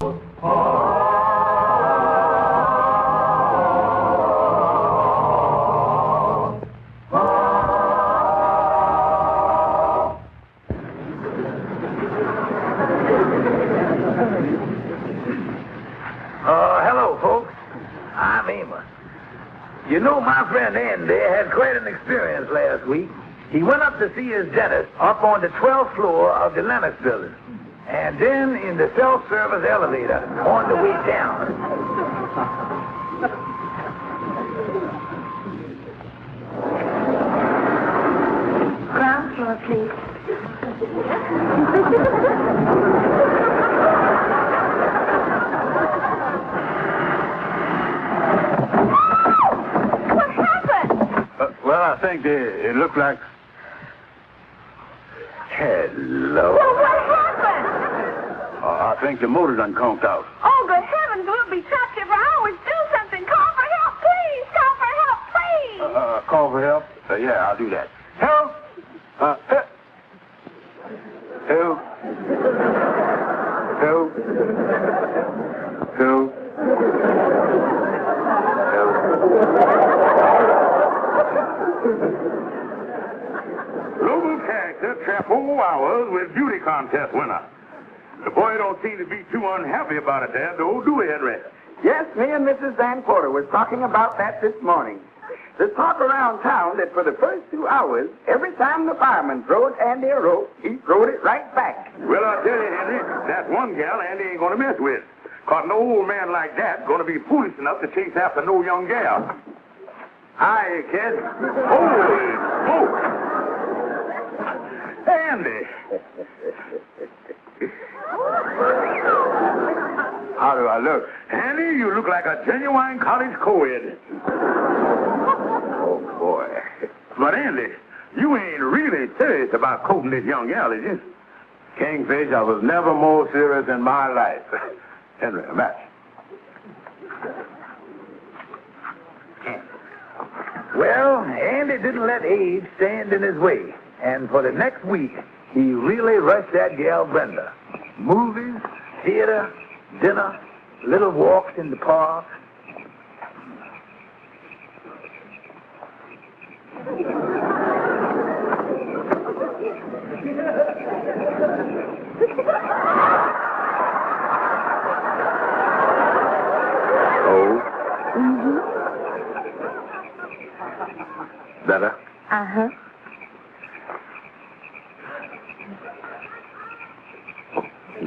Hello, folks. I'm Amos. You know, my friend Andy had quite an experience last week. He went up to see his dentist up on the 12th floor of the Lennox building, and then in the self-service elevator on the way down. Ground floor, please. What happened? Well, I think it looked like... Hello. Well, what happened? I think the motor done conked out. Oh, good heavens, we'll be trapped here for hours. Do something. Call for help, please. Call for help, please. Call for help? Yeah, I'll do that. Help! Help! Help! Help! Help! Local character trapped 4 hours with beauty contest winner. The boy don't seem to be too unhappy about it there, though, do we, Henry? Yes, me and Mrs. Van Porter was talking about that this morning. There's talk around town that for the first 2 hours, every time the fireman throwed Andy a rope, he throwed it right back. Well, I'll tell you, Henry, that's one gal Andy ain't gonna mess with. 'Cause no old man like that gonna be foolish enough to chase after no young gal. Hi, kid. Holy smoke! Andy! How do I look? Andy, you look like a genuine college co-ed. Oh, boy. But, Andy, you ain't really serious about courting this young gal, is you? Kingfish, I was never more serious in my life. Henry, a match. Well, Andy didn't let age stand in his way. And for the next week, he really rushed that gal Brenda. Movies, theater, dinner, little walks in the park. Oh? Mm-hmm. Better? Uh-huh.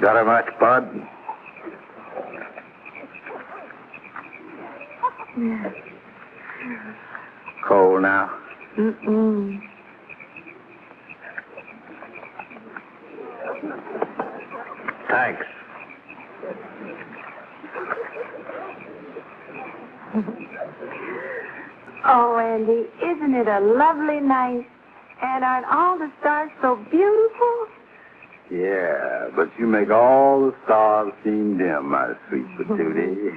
Got a much, Bud? Yeah. Cold now? Mm-mm. Thanks. Oh, Andy, isn't it a lovely night? And aren't all the stars so beautiful? Yeah, but you make all the stars seem dim, my sweet patootie. Andy.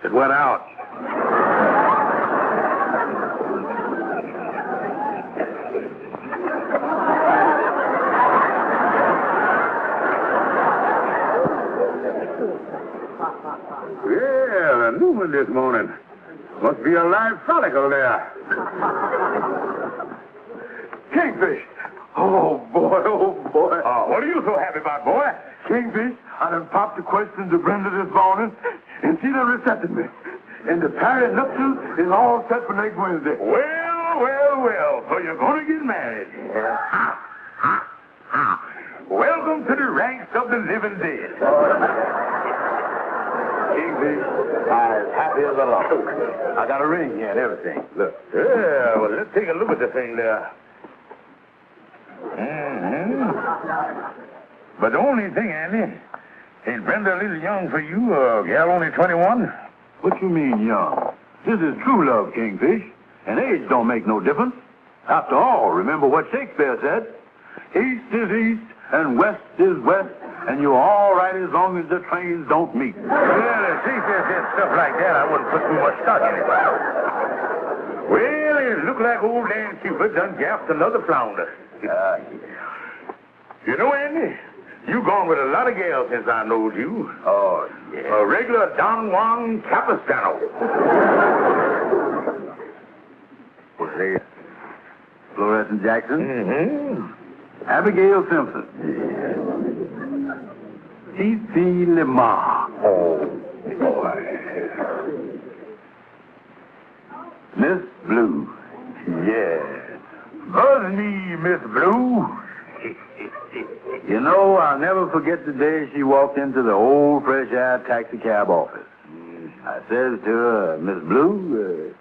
It went out. Yeah, the new one this morning. Must be a live follicle there. Kingfish! Oh, boy, oh, boy. What are you so happy about, boy? Kingfish, I done popped the question to Brenda this morning, and she done accepted me. And the party nuptials is all set for next Wednesday. Well, well, well. So you're going to get married. Welcome to the ranks of the living dead. Kingfish, I'm as happy as a lark. I got a ring here and everything. Look. Yeah, well, let's take a look at the thing there. Mm-hmm. But the only thing, Andy, ain't Brenda a little young for you, a gal only 21? What you mean, young? This is true love, Kingfish. And age don't make no difference. After all, remember what Shakespeare said. East is east, and west is west, and you're all right as long as the trains don't meet. Well, if Shakespeare said stuff like that, I wouldn't put too much stock in it. look like old Dan Cupid done gapped another flounder. You know, Andy, you gone with a lot of gals since I knowed you. Oh, yeah. A regular Don Juan Capistrano. What's that? Florence Jackson? Mm-hmm. Abigail Simpson. T.C. Lamar. Oh, boy. Miss Blue. Yeah. Buzz me, Miss Blue. You know, I'll never forget the day she walked into the old Fresh Air taxi cab office. I says to her, Miss Blue,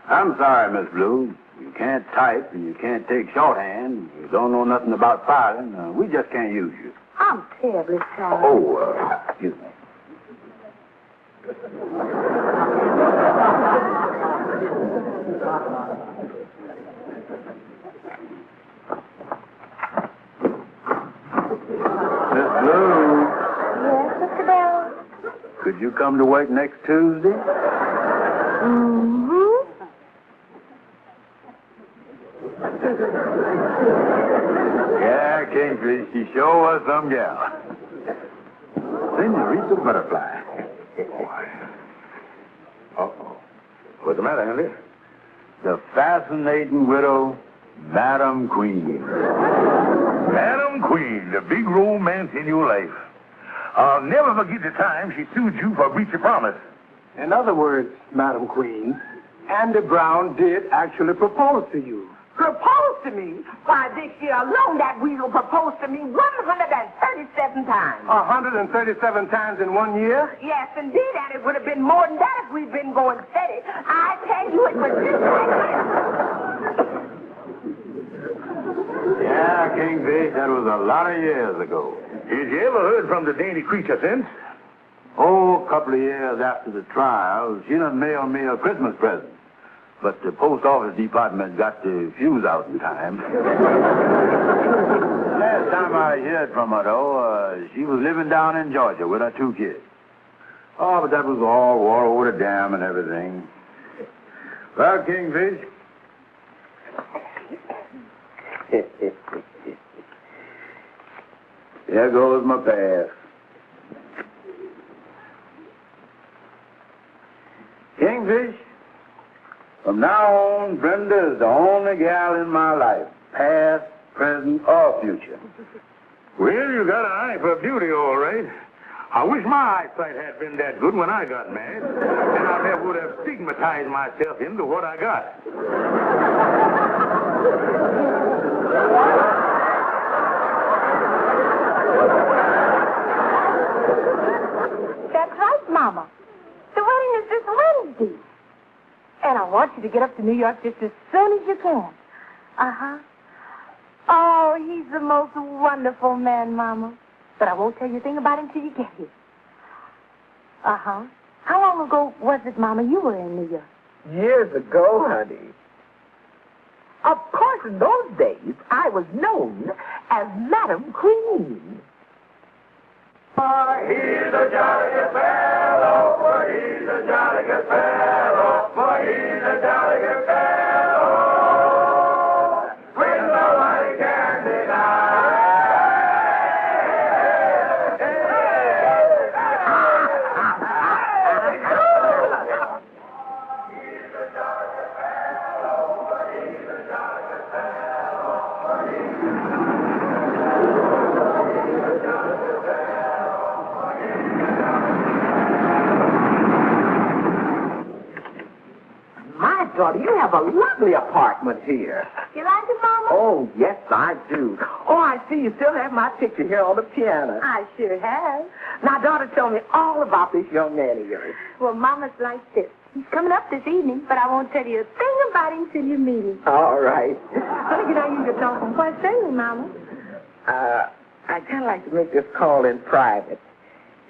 I'm sorry, Miss Blue. You can't type and you can't take shorthand. You don't know nothing about filing. We just can't use you. I'm terribly sorry. Oh, excuse me. Miss Blue, Yes, Mr. Bell? could you come to work next Tuesday? Mm-hmm. Yeah, Kingfish, she sure was some gal. Senorita Butterfly. Uh-oh. What's the matter, Andy? The fascinating widow, Madam Queen. Madam Queen, the big romance in your life. I'll never forget the time she sued you for breach of promise. In other words, Madam Queen, Andy Brown did actually propose to you. Proposed to me? Why, this year alone, that weasel proposed to me 137 times. 137 times in 1 year? Yes, indeed, and it would have been more than that if we'd been going steady. I tell you, it was just like this. Yeah, Kingfish, that was a lot of years ago. Did you ever heard from the dainty creature since? Oh, a couple of years after the trial, she done mailed me a Christmas present. But the post office department got the fuse out in time. Last time I heard from her, though, she was living down in Georgia with her 2 kids. Oh, but that was all water over the dam and everything. Well, Kingfish. There goes my pass. Kingfish, from now on, Brenda is the only gal in my life, past, present, or future. Well, you got an eye for beauty, all right. I wish my eyesight had been that good when I got married. Then I never would have stigmatized myself into what I got. That's right, Mama. The wedding is this Wednesday. And I want you to get up to New York just as soon as you can. Uh-huh. Oh, he's the most wonderful man, Mama. But I won't tell you a thing about him till you get here. Uh-huh. How long ago was it, Mama, you were in New York? Years ago, honey. Of course, in those days, I was known as Madam Queen. For he's a jolly good fellow, for he's a jolly good fellow, for he's a jolly good fellow, when nobody can deny. My daughter, you have a lovely apartment here. You like it, Mama? Oh, yes, I do. Oh, I see you still have my picture here on the piano. I sure have. Now, daughter, tell me all about this young man of yours. Well, Mama's like this. He's coming up this evening, but I won't tell you a thing about him till you meet him. All right. Honey, can I use your telephone? What's saying, Mama? I'd kind of like to make this call in private.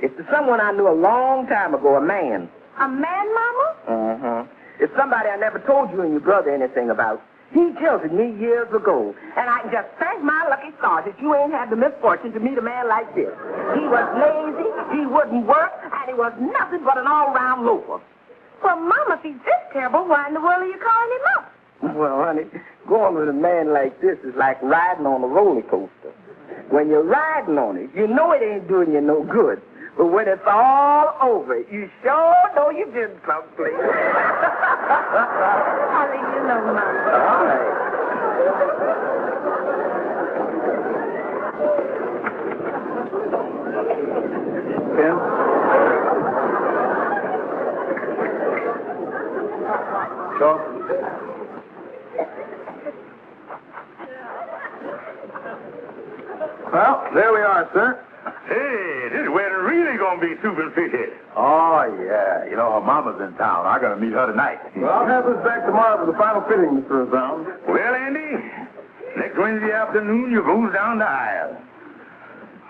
It's to someone I knew a long time ago, a man. A man, Mama? Mm-hmm. It's somebody I never told you and your brother anything about. He jilted me years ago, and I can just thank my lucky stars that you ain't had the misfortune to meet a man like this. He was lazy, he wouldn't work, and he was nothing but an all-round loafer. Well, Mama, if he's this terrible, why in the world are you calling him up? Well, honey, going with a man like this is like riding on a roller coaster. When you're riding on it, you know it ain't doing you no good. But when it's all over, you sure know you've been someplace. I'll leave you alone, Mama. All right. Kim? Sure. Well, there we are, sir. Hey, this wedding really gonna be super fishy. Oh, yeah. You know, her mama's in town. I gotta meet her tonight. Well, I'll have this back tomorrow for the final fitting, Mr. Brown. Well, Andy, next Wednesday afternoon you goes down the aisle.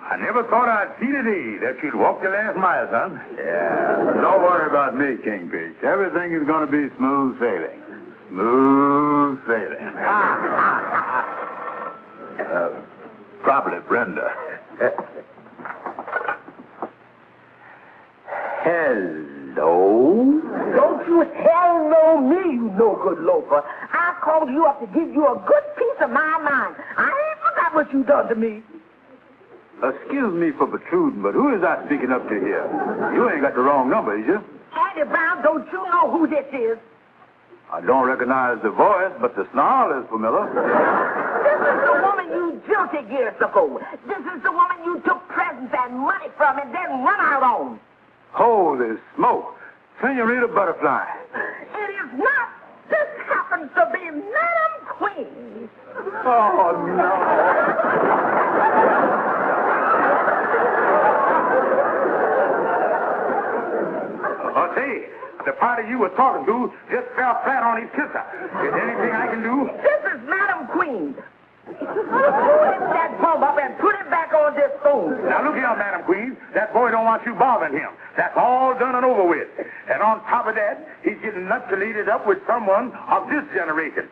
I never thought I'd see the day that you'd walk the last mile, son. Yeah. Don't worry about me, Kingfish. Everything is gonna be smooth sailing. Smooth sailing. Probably Brenda. Hello? Don't you hello me, you no-good loafer. I called you up to give you a good piece of my mind. I ain't forgot what you done to me. Excuse me for protruding, but who is I speaking up to here? You ain't got the wrong number, is you? Andy Brown, don't you know who this is? I don't recognize the voice, but the snarl is familiar. This is the woman you jilted years ago. This is the woman you took presents and money from and then run out on. Holy smoke. Senorita Butterfly. It is not. This happens to be Madam Queen. Oh, no. Say, the party you were talking to just fell flat on his kisser. Is there anything I can do? This is Madam Queen. Lift that bum up and put it back on this phone. Now, look here, Madam Queen. That boy don't want you bothering him. That's all done and over with. And on top of that, he's getting nuptiated up with someone of this generation.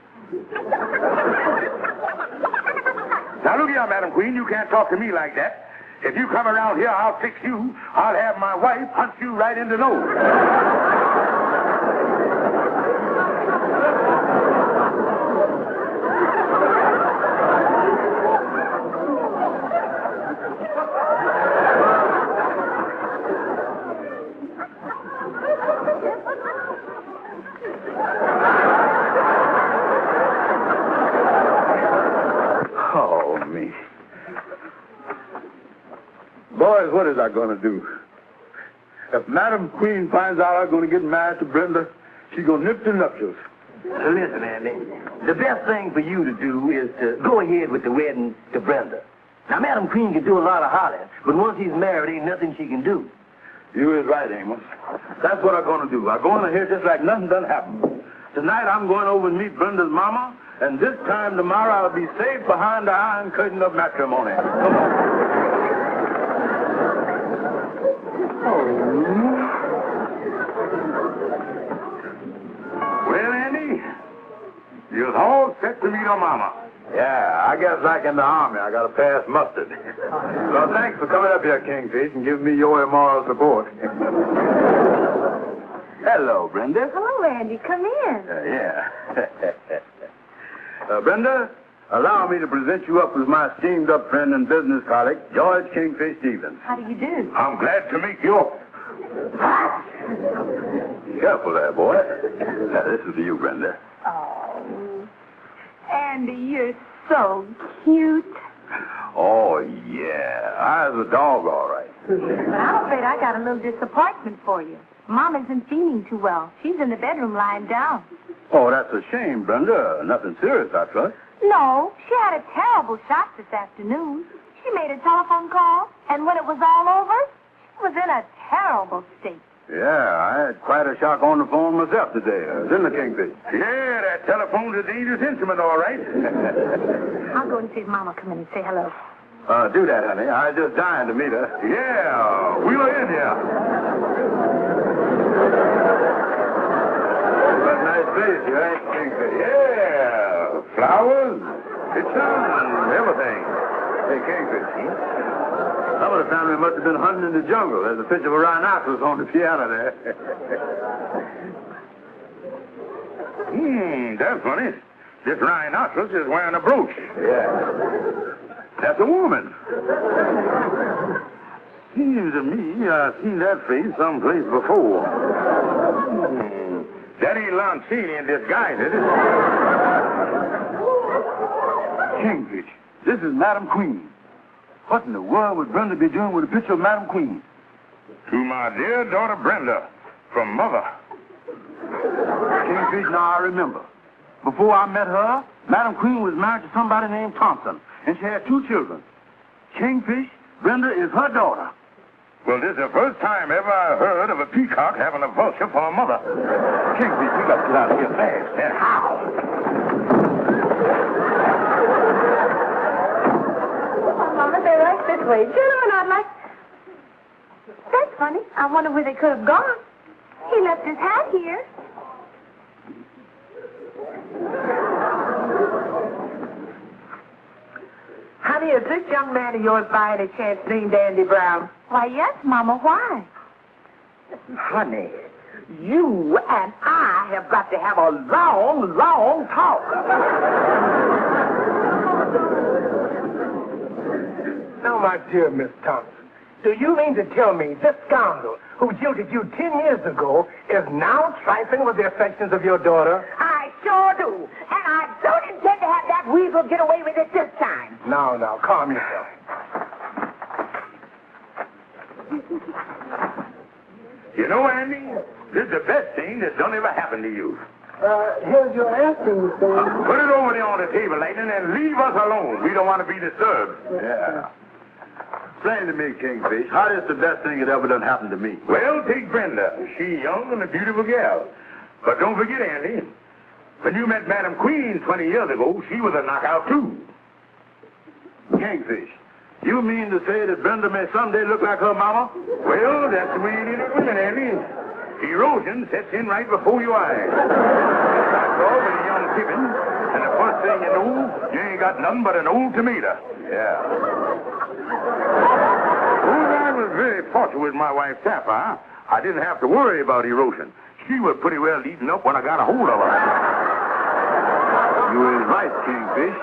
Now, look here, Madam Queen. You can't talk to me like that. If you come around here, I'll fix you. I'll have my wife punch you right in the nose. Oh, me. Boys, what is I going to do? If Madam Queen finds out I'm going to get married to Brenda, she's going to nip the nuptials. Listen, Andy, the best thing for you to do is to go ahead with the wedding to Brenda. Now, Madam Queen can do a lot of hollering, but once he's married, ain't nothing she can do. You is right, Amos. That's what I'm going to do. I'm going to here just like nothing done happened. Tonight, I'm going over and meet Brenda's mama, and this time tomorrow, I'll be safe behind the iron curtain of matrimony. Come on. Well, Andy, you're all set to meet her mama. Yeah, I guess like in the army, I got to pass mustard. Well, thanks for coming up here, Kingfish, and giving me your immoral support. Hello, Brenda. Hello, Andy. Come in. Yeah. Brenda, allow me to present you up with my steamed-up friend and business colleague, George Kingfish Stevens. How do you do? I'm glad to meet you. Careful there, boy. Now, this is for you, Brenda. Oh, Andy, you're so cute. Oh, yeah. I was a dog, all right. But I'm afraid I got a little disappointment for you. Mom isn't feeling too well. She's in the bedroom lying down. Oh, that's a shame, Brenda. Nothing serious, I trust. No, she had a terrible shock this afternoon. She made a telephone call, and when it was all over, she was in a terrible state. Yeah, I had quite a shock on the phone myself today. Didn't the Kingfish? Yeah, that telephone's a dangerous instrument, all right. I'll go and see if Mama come in and say hello. Do that, honey. I was just dying to meet her. Yeah, we were in here. Got a nice place here, ain't you, Kingfish? Yeah, flowers, pictures, and everything. Hey, Kingfish. Some of the family must have been hunting in the jungle. There's a picture of a rhinoceros on the piano there. That's funny. This rhinoceros is wearing a brooch. Yeah. That's a woman. Seems to me I've seen that face someplace before. That ain't Lancini in disguise, is it? Kingfish, this is Madam Queen. What in the world would Brenda be doing with a picture of Madam Queen? To my dear daughter Brenda, from Mother. Kingfish, now I remember. Before I met her, Madam Queen was married to somebody named Thompson, and she had 2 children. Kingfish, Brenda is her daughter. Well, this is the first time ever I heard of a peacock having a vulture for a mother. Kingfish, we got to get out of here fast. And how? Oh, Mama, they're right this way. Gentlemen, I'd like... That's funny. I wonder where they could have gone. He left his hat here. Honey, is this young man of yours by any chance named Andy Brown? Why, yes, Mama. Why? Honey, you and I have got to have a long, long talk. Now, my dear Miss Thompson, do you mean to tell me this scoundrel who jilted you 10 years ago is now trifling with the affections of your daughter? I sure do. And I don't intend to have that weasel get away with it this time. Now, calm yourself. You know, Andy, this is the best thing that's done ever happened to you. Here's your asking thing. Put it over there on the table, Leighton, and leave us alone. We don't want to be disturbed. Yeah. Explain to me, Kingfish, how is the best thing that ever done happened to me? Well, take Brenda. She's young and a beautiful gal. But don't forget, Andy, when you met Madam Queen 20 years ago, she was a knockout, too. Kingfish, you mean to say that Brenda may someday look like her mama? Well, that's the way it is with women, Andy. Erosion sets in right before your eyes. That's all with a young pippin, and the first thing you know, you ain't got nothing but an old tomato. Yeah. Oh, I was very fortunate with my wife, Sapphire. I didn't have to worry about erosion. She was pretty well eaten up when I got a hold of her. You is right, Kingfish.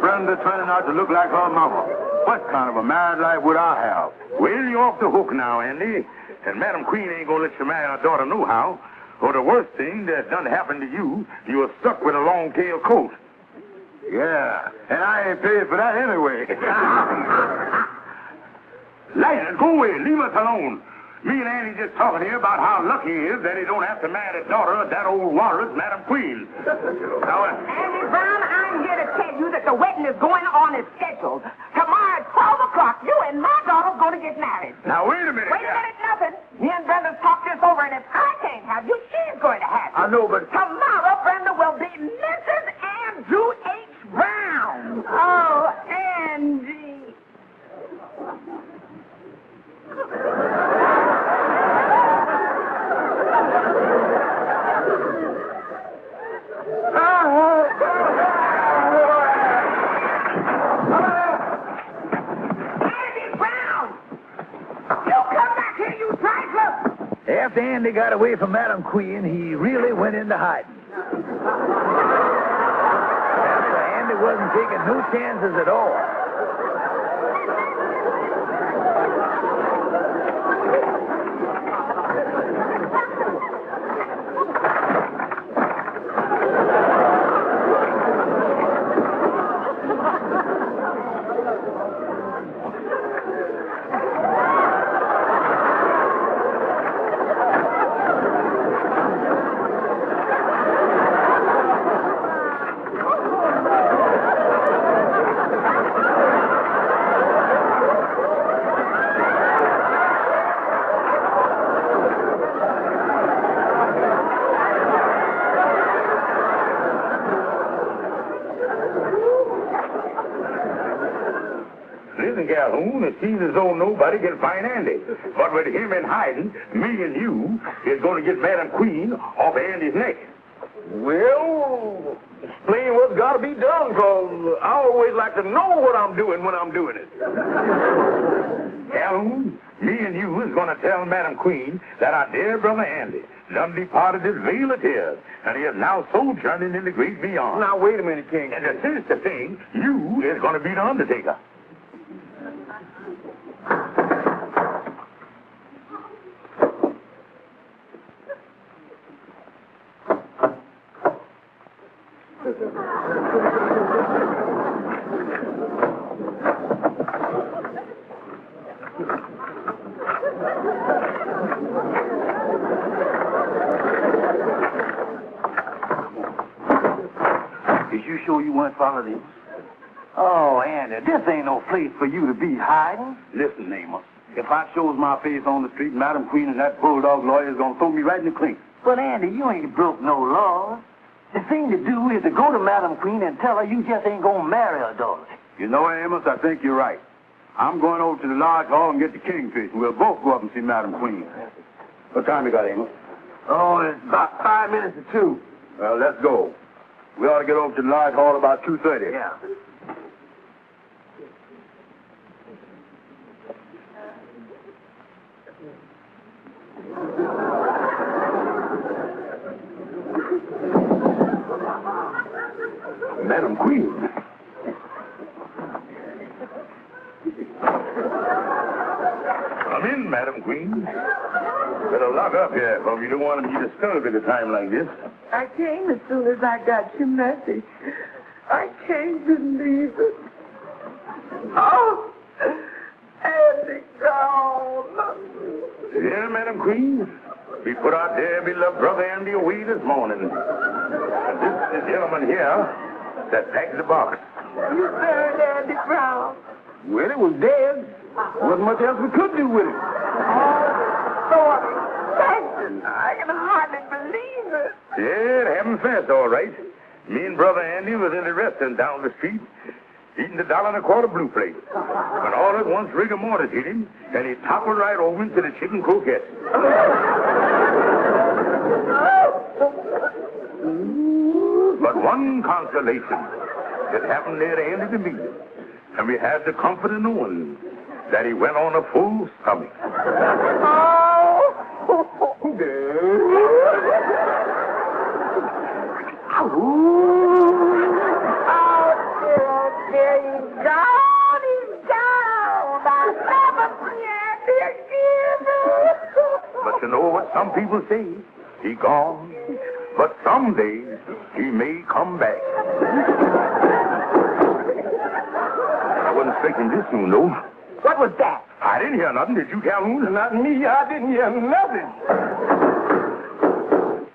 Brenda turning out to look like her mama. What kind of a married life would I have? Well, you're off the hook now, Andy. And Madam Queen ain't gonna let you marry her daughter nohow. Or the worst thing that done happened to you, you were stuck with a long-tailed coat. Yeah, and I ain't paid for that anyway. Leighton, go away. Leave us alone. Me and Andy just talking here about how lucky he is that he don't have to marry the daughter of that old walrus, Madam Queen. Now, Andy Brown, I'm here to tell you that the wedding is going on as scheduled. Tomorrow at 12 o'clock, you and my daughter's going to get married. now, wait a minute. Wait a minute, nothing. Me and Brenda's talked this over, and if I can't have you, she's going to have you. I know, but... Tomorrow, Brenda will be Mrs. Andrew H. Brown. Oh, Andy. Andy Brown! You come back here, you trifler! After Andy got away from Madam Queen, he really went into hiding. After Andy wasn't taking no chances at all. Listen, Calhoun, it seems as though nobody can find Andy. But with him in hiding, me and you is going to get Madam Queen off Andy's neck. Well, explain what's got to be done, because I always like to know what I'm doing when I'm doing it. Calhoun, Me and you is going to tell Madam Queen that our dear brother Andy done departed his veil of tears, and he is now sojourning in the great beyond. Now, wait a minute, King. And the sinister thing, you is going to be the undertaker. Is you sure you weren't followed in? Oh, Andy, this ain't no place for you to be hiding. Listen, Amos. If I shows my face on the street, Madam Queen and that bulldog lawyer is going to throw me right in the clink. But, Andy, you ain't broke no laws. The thing to do is to go to Madam Queen and tell her you just ain't going to marry her daughter. You know, Amos, I think you're right. I'm going over to the lodge hall and get the kingfish, and we'll both go up and see Madam Queen. What time you got, Amos? Oh, it's about 5 minutes to 2. Well, let's go. We ought to get over to the lodge hall about 2:30. Yeah. Madam Queen. Come in, Madam Queen. Better lock up here, for we don't want to be disturbed at a time like this. I came as soon as I got your message. I can't believe it. Oh, Andy gone. Yeah, Madam Queen. We put our dear beloved brother Andy away this morning. And this is the gentleman here that packed the box. You buried Andy Brown. Well, it was dead. Wasn't much else we could do with it. Lord, thank I can hardly believe it. Yeah, it happened fast, all right. Me and brother Andy was in the restaurant down the street, eating the $1.25 blue plate. When all at once rigor mortis hit him, and he toppled right over into the chicken croquette. But one consolation. It happened near the end of the meal, and we had the comfort of knowing that he went on a full stomach. But you know what some people say? He gone, but someday he may come back. I wasn't expecting this soon, though. What was that? I didn't hear nothing. Did you, Calhoun? Not me. I didn't hear nothing.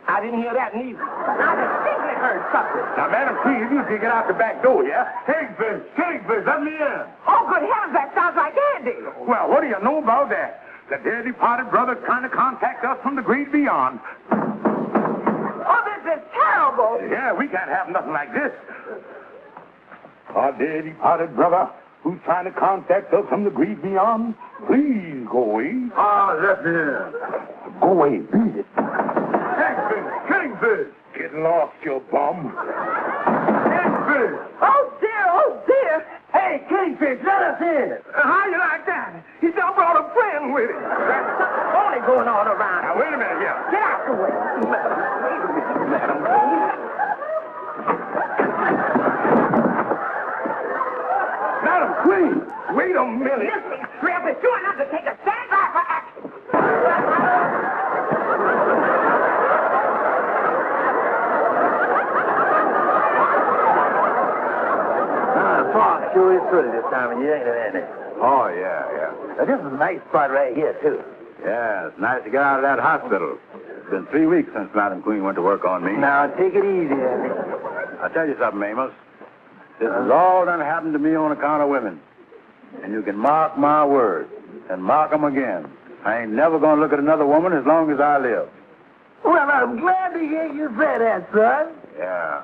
I didn't hear that neither. I distinctly heard something. Now, Madam Queen, you can get out the back door, yeah? Kingfish, let me in. Oh, good heavens, that sounds like Andy. Well, what do you know about that? The dear departed brother's trying to contact us from the great beyond. Oh, this is terrible. Yeah, we can't have nothing like this. Our dear departed brother, who's trying to contact us from the great beyond, please go away. Let me in. Go away, beat it. Kingfish! Get lost, you bum. Kingfish! Oh, dear. Hey, Kingfish, let us in. How you like that? He done brought a friend with him. There's something phony going on around. Now, wait a minute here. Get out the way. Madam Queen. Madam Queen, wait a minute. Listen, Shrimp, if you're an undertaker, stand by for action. The park sure is pretty this time of year, ain't it, Andy? Oh, yeah. Now, this is a nice spot right here, too. Yeah, it's nice to get out of that hospital. It's been 3 weeks since Madam Queen went to work on me. Now, take it easy, Andy. I'll tell you something, Amos. This has all done happened to me on account of women. And you can mark my words, and mark 'em again. I ain't never gonna look at another woman as long as I live. Well, I'm glad to hear you say that, son. Yeah.